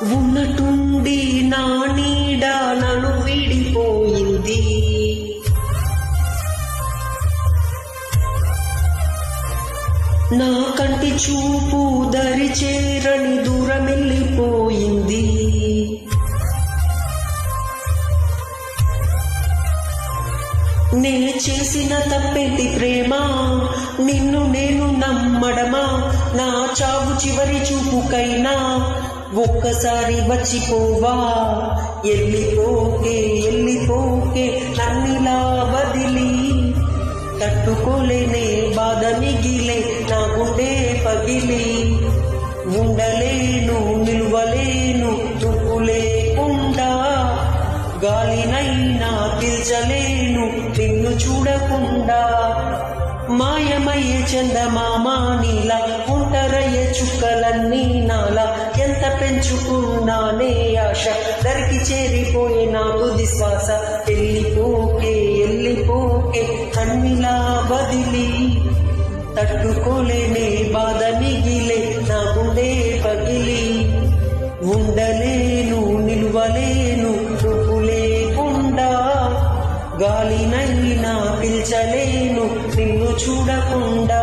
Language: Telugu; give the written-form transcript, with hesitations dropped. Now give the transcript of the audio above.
ఉన్నటుండి నా నీడ నన్ను విడిపోయింది. నా కంటి చూపు దరి చేరని దూరమెళ్ళిపోయింది. నే చేసిన తప్పేంటి ప్రేమ, నిన్ను నేను నమ్మడమా? నా చావు చివరి చూపుకైనా ఒక్కసారి వచ్చిపోవా? ఎల్లిపోకే ఎల్లిపోకే నన్నిలా వదిలి, తట్టుకోలేనే బాధ మిగిలే నా గుండె పగిలి. ఉండలేను నిలువలేను నువ్వు లేకుండా, గాలినైనా పీల్చలేను నిన్ను చూడకుండా. మాయమయ్యే చందమామ నీలా, ఒంటరయ్యే చుక్కలన్నీ నాలా. ఎంత పెంచుకున్నానే ఆశ, దరికి చేరిపోయే నా తుది శ్వాస. ఎల్లిపోకే ఎల్లిపోకే కన్నిలా వదిలి, తట్టుకోలేనే బాధ మిగిలే నా గుండె పగిలి. ఉండలేను నిలువలేను నువ్వు లేకుండా, గాలినైనా పీల్చలేను నిన్ను చూడకుండా.